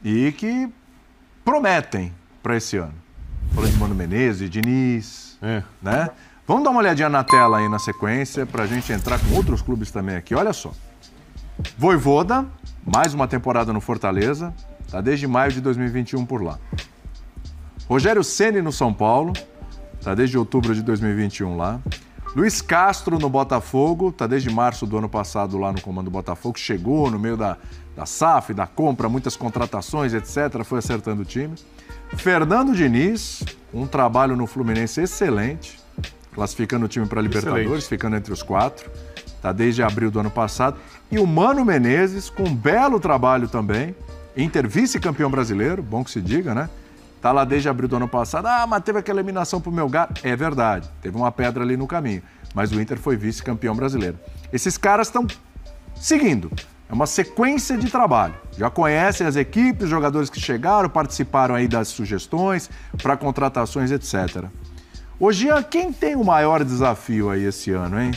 e que prometem para esse ano. Falando de Mano Menezes, de Diniz, né? Vamos dar uma olhadinha na tela aí na sequência para a gente entrar com outros clubes também aqui. Olha só. Vojvoda, mais uma temporada no Fortaleza, tá desde maio de 2021 por lá. Rogério Ceni no São Paulo, tá desde outubro de 2021 lá. Luiz Castro no Botafogo, tá desde março do ano passado lá no comando do Botafogo, chegou no meio da SAF, da compra, muitas contratações, etc., foi acertando o time. Fernando Diniz, um trabalho no Fluminense excelente, classificando o time para a Libertadores, ficando entre os 4, tá desde abril do ano passado. E o Mano Menezes, com um belo trabalho também, Inter vice-campeão brasileiro, bom que se diga, né? Tá lá desde abril do ano passado. Ah, mas teve aquela eliminação pro Melgar. É verdade, teve uma pedra ali no caminho. Mas o Inter foi vice-campeão brasileiro. Esses caras estão seguindo. É uma sequência de trabalho. Já conhecem as equipes, os jogadores que chegaram, participaram aí das sugestões para contratações, etc. Ô, Jean, quem tem o maior desafio aí esse ano, hein?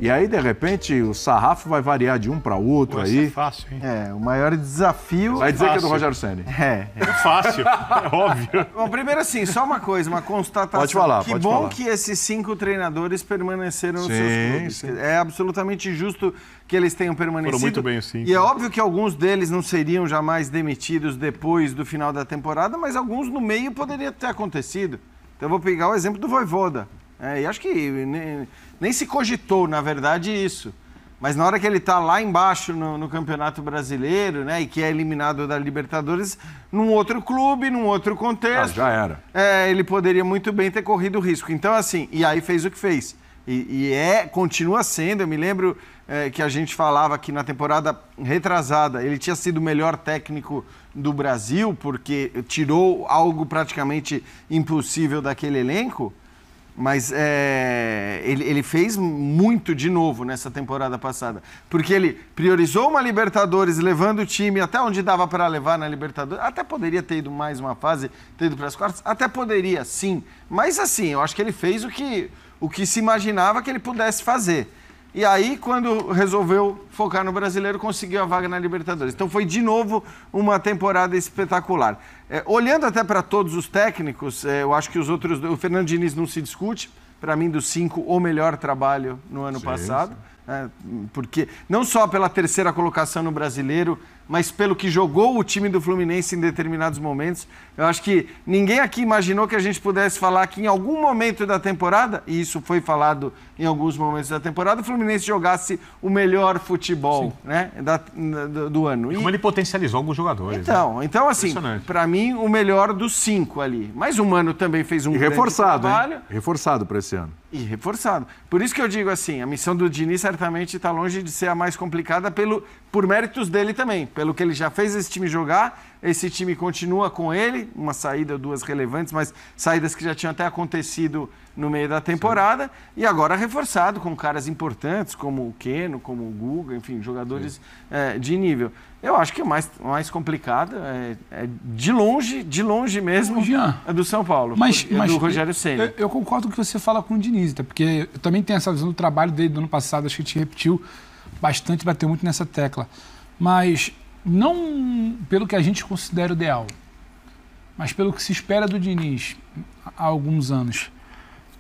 E aí, de repente, o sarrafo vai variar de um para outro aí. É fácil, hein? O maior desafio... Vai dizer que é do Rogério Ceni. É fácil, é óbvio. Bom, primeiro assim, só uma coisa, uma constatação. Pode falar, que pode bom falar. que esses 5 treinadores permaneceram nos seus clubes. Sim. É absolutamente justo que eles tenham permanecido. Foram muito bem os 5. E é óbvio que alguns deles não seriam jamais demitidos depois do final da temporada, mas alguns no meio poderia ter acontecido. Então eu vou pegar o exemplo do Vojvoda. E acho que nem se cogitou, na verdade, isso. Mas na hora que ele está lá embaixo no Campeonato Brasileiro, né, e que é eliminado da Libertadores, num outro clube, num outro contexto... já era. Ele poderia muito bem ter corrido o risco. Então, assim, e aí fez o que fez. Continua sendo, eu me lembro que a gente falava que na temporada retrasada ele tinha sido o melhor técnico do Brasil, porque tirou algo praticamente impossível daquele elenco. Mas ele fez muito de novo nessa temporada passada. Porque ele priorizou uma Libertadores, levando o time até onde dava para levar na Libertadores. Até poderia ter ido mais uma fase, ter ido para as quartas. Até poderia, sim. Mas assim, eu acho que ele fez o que se imaginava que ele pudesse fazer. E aí, quando resolveu focar no Brasileiro, conseguiu a vaga na Libertadores. Então foi de novo uma temporada espetacular. Olhando até para todos os técnicos, eu acho que os outros... O Fernando Diniz não se discute. Para mim, dos 5, o melhor trabalho no ano passado. Porque não só pela terceira colocação no Brasileiro, mas pelo que jogou o time do Fluminense em determinados momentos. Eu acho que ninguém aqui imaginou que a gente pudesse falar que em algum momento da temporada, e isso foi falado em alguns momentos da temporada, o Fluminense jogasse o melhor futebol, né, do ano. Como ele potencializou alguns jogadores. Então assim, para mim, o melhor dos 5 ali. Mas o Mano também fez um grande trabalho. Hein? Reforçado para esse ano. E reforçado. Por isso que eu digo assim, a missão do Diniz certamente está longe de ser a mais complicada por méritos dele também. Pelo que ele já fez esse time jogar, esse time continua com ele, uma saída ou 2 relevantes, mas saídas que já tinham até acontecido no meio da temporada. Sim. E agora reforçado com caras importantes, como o Keno, como o Guga, enfim, jogadores de nível. Eu acho que o mais complicado é de longe mesmo, é do São Paulo, mas do Rogério Ceni. Eu concordo com o que você fala com o Diniz, tá? Porque eu também tenho essa visão do trabalho dele do ano passado, acho que a gente repetiu bastante, bateu muito nessa tecla. Mas não pelo que a gente considera ideal, mas pelo que se espera do Diniz há alguns anos.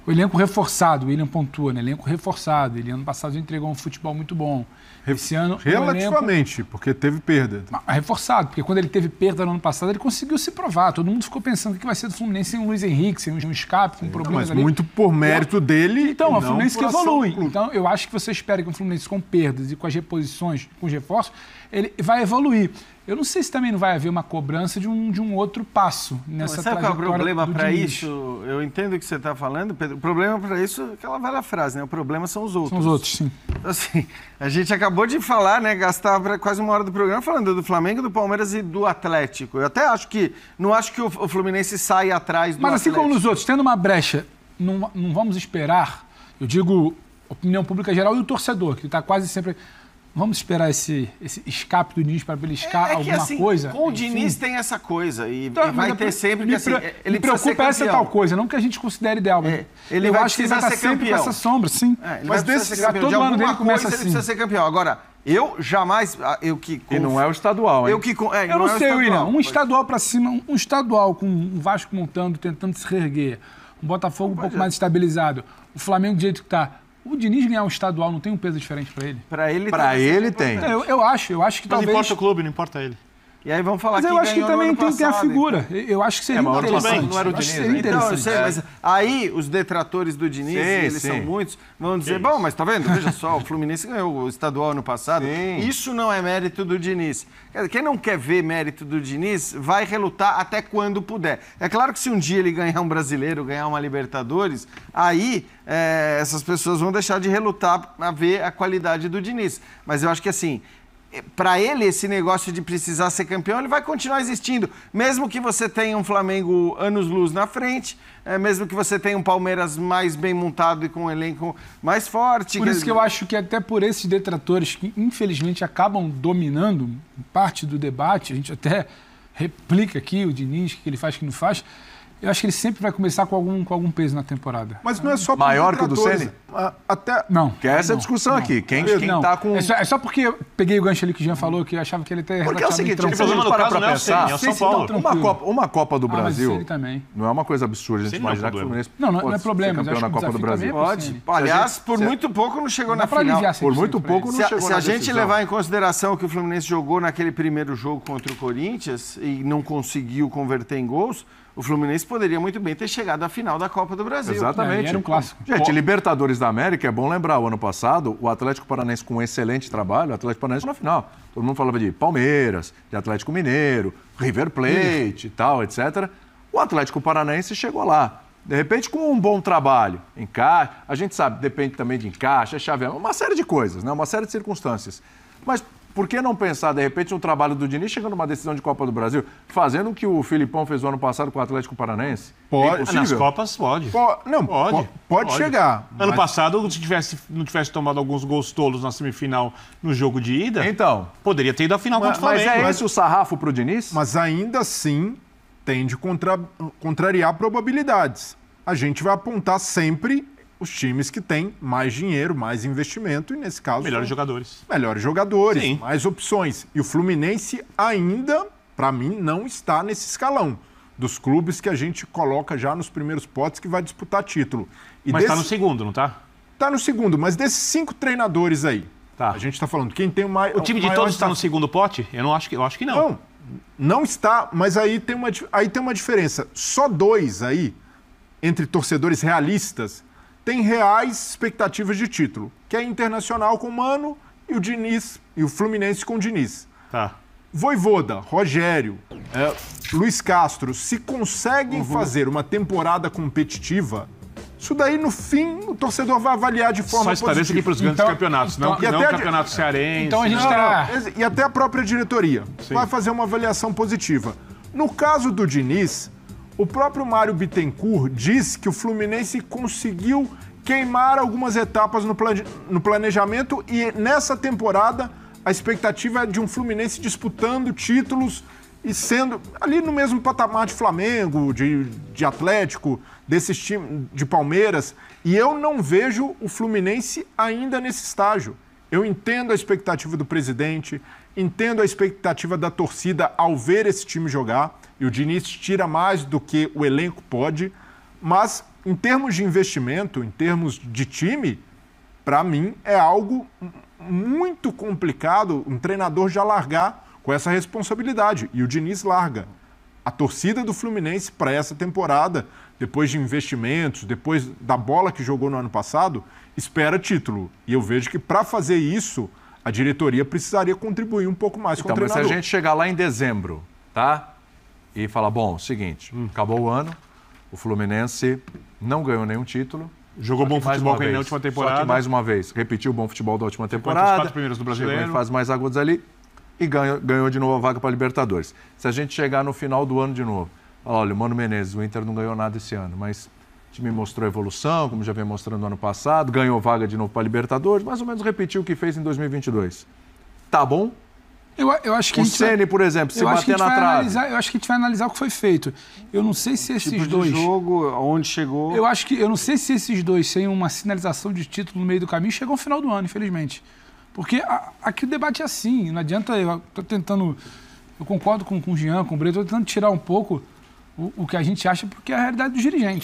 O elenco reforçado, o William pontua, né? Elenco reforçado. Ele ano passado entregou um futebol muito bom. Esse ano, relativamente, porque teve perda. Reforçado, porque quando ele teve perda no ano passado, ele conseguiu se provar. Todo mundo ficou pensando o que vai ser do Fluminense sem o Luiz Henrique, sem um escape, com problemas mas ali. muito por mérito dele. Então, é o Fluminense que evolui. Então, eu acho que você espera que o Fluminense, com perdas e com as reposições, com os reforços, ele vai evoluir. Eu não sei se também não vai haver uma cobrança de um outro passo nessa trajetória. Sabe qual é o problema para isso? Eu entendo o que você está falando, Pedro. O problema para isso é aquela velha frase, né? O problema são os outros. São os outros, sim. Assim, a gente acabou de falar, né? Gastar quase uma hora do programa falando do Flamengo, do Palmeiras e do Atlético. Eu até acho que... Não acho que o Fluminense saia atrás do Atlético. Mas assim como nos outros, tendo uma brecha, não vamos esperar, eu digo, opinião pública geral e o torcedor, que está quase sempre... Vamos esperar esse escape do Diniz para beliscar alguma assim, coisa? Com o Diniz tem essa coisa e vai ter sempre que assim, ele precisa ser preocupa essa tal coisa, não que a gente considere ideal, mas eu acho que ele vai estar sempre com essa sombra, sim. Mas todo ano dele começa assim. Ele precisa ser campeão. Agora, eu jamais... E não é o estadual, hein? Eu não sei, William. Um estadual para cima, um estadual com o Vasco montando, tentando se reerguer, um Botafogo um pouco mais estabilizado, o Flamengo do jeito que está... O Diniz ganhar um estadual não tem um peso diferente para ele? Para ele tem. Eu acho que mas talvez... não importa o clube, não importa ele. E aí vamos falar mas eu acho que também tem a figura. Eu acho que seria interessante. Não era o Diniz, então, eu sei, mas aí os detratores do Diniz, eles são muitos, vão dizer, bom, mas tá vendo? Veja só, o Fluminense ganhou o estadual ano passado. Isso não é mérito do Diniz. Quem não quer ver mérito do Diniz vai relutar até quando puder. É claro que se um dia ele ganhar um brasileiro, ganhar uma Libertadores, aí essas pessoas vão deixar de relutar a ver a qualidade do Diniz. Mas eu acho que assim... Para ele, esse negócio de precisar ser campeão, ele vai continuar existindo. Mesmo que você tenha um Flamengo anos-luz na frente, mesmo que você tenha um Palmeiras mais bem montado e com um elenco mais forte. Por isso que eu acho que até por esses detratores que, infelizmente, acabam dominando parte do debate, a gente até replica aqui o Diniz, o que ele faz, o que não faz... Eu acho que ele sempre vai começar com algum peso na temporada. Mas não é só maior que o do Ceni? Até... Não. Que é essa discussão aqui. Quem tá com... É só porque eu peguei o gancho ali que o Jean falou, que eu achava que ele até... Porque é o seguinte, se a gente parar pra pensar, uma Copa do Brasil não é uma coisa absurda a gente imaginar que o Fluminense não é problema. Campeão na Copa do Brasil. Pode. Aliás, por muito pouco não chegou na final. Por muito pouco não chegou na Se a gente levar em consideração que o Fluminense jogou naquele primeiro jogo contra o Corinthians e não conseguiu converter em gols, o Fluminense poderia muito bem ter chegado à final da Copa do Brasil. Exatamente. Era um clássico. Gente, Libertadores da América, é bom lembrar, o ano passado, o Atlético Paranaense com um excelente trabalho, o Atlético Paranaense na final. Todo mundo falava de Palmeiras, de Atlético Mineiro, River Plate e tal, etc. O Atlético Paranaense chegou lá. De repente, com um bom trabalho, encaixe, a gente sabe, depende também de encaixe, chaveamento, uma série de coisas, né? Uma série de circunstâncias. Mas por que não pensar, de repente, no trabalho do Diniz chegando numa decisão de Copa do Brasil, fazendo o que o Filipão fez o ano passado com o Atlético Paranaense? Pode. Nas Copas, pode. Pode chegar. Ano passado, se não tivesse tomado alguns gols tolos na semifinal no jogo de ida, então, poderia ter ido à final contra o Flamengo. Mas é esse o sarrafo pro Diniz? Mas ainda assim, tende a contrariar probabilidades. A gente vai apontar sempre os times que têm mais dinheiro, mais investimento, e nesse caso... Melhores jogadores. Melhores jogadores, Sim. mais opções. E o Fluminense ainda, para mim, não está nesse escalão dos clubes que a gente coloca já nos primeiros potes que vai disputar título. Mas está no segundo, não está? Está no segundo, mas desses 5 treinadores aí, a gente está falando, quem tem o mais... O time de todos está no segundo pote? Eu acho que não. Não está, mas aí tem uma diferença. Só 2 aí, entre torcedores realistas, tem reais expectativas de título, que é Internacional com o Mano e o Diniz, e o Fluminense com o Diniz. Tá. Voivoda, Rogério, Luiz Castro, se conseguem fazer uma temporada competitiva, isso daí, no fim, o torcedor vai avaliar de forma positiva. Só estarece aqui para os grandes campeonatos, não o campeonato cearense. Então a gente está... E até a própria diretoria vai fazer uma avaliação positiva. No caso do Diniz, o próprio Mário Bittencourt diz que o Fluminense conseguiu queimar algumas etapas no planejamento e nessa temporada a expectativa é de um Fluminense disputando títulos e sendo ali no mesmo patamar de Flamengo, de Atlético, desses times de Palmeiras. E eu não vejo o Fluminense ainda nesse estágio. Eu entendo a expectativa do presidente, entendo a expectativa da torcida ao ver esse time jogar, e o Diniz tira mais do que o elenco pode, mas em termos de investimento, em termos de time, para mim é algo muito complicado um treinador já largar com essa responsabilidade, e o Diniz larga. A torcida do Fluminense para essa temporada, depois de investimentos, depois da bola que jogou no ano passado, espera título. E eu vejo que para fazer isso, a diretoria precisaria contribuir um pouco mais com o treinador. Mas se a gente chegar lá em dezembro, tá? E falar, bom, seguinte, acabou o ano, o Fluminense não ganhou nenhum título. Jogou bom futebol na última temporada. Só que mais uma vez, repetiu o bom futebol da última temporada. Os 4 primeiros do Brasileiro. Chegou em fases mais agudas ali e ganhou de novo a vaga para a Libertadores. Se a gente chegar no final do ano de novo, olha, o Mano Menezes, o Inter não ganhou nada esse ano, mas O time mostrou evolução, como já vem mostrando no ano passado, ganhou vaga de novo para a Libertadores, mais ou menos repetiu o que fez em 2022. Tá bom? Eu acho que o Ceni, por exemplo, se bater na trave. Eu acho que a gente vai analisar o que foi feito. Eu não sei se esses tipo dois... de jogo, onde chegou... Eu não sei se esses dois, sem uma sinalização de título no meio do caminho, chegam ao final do ano, infelizmente. Porque aqui o debate é assim, não adianta... Eu concordo com o Jean, com o Brito, estou tentando tirar um pouco o que a gente acha, porque é a realidade dos dirigentes.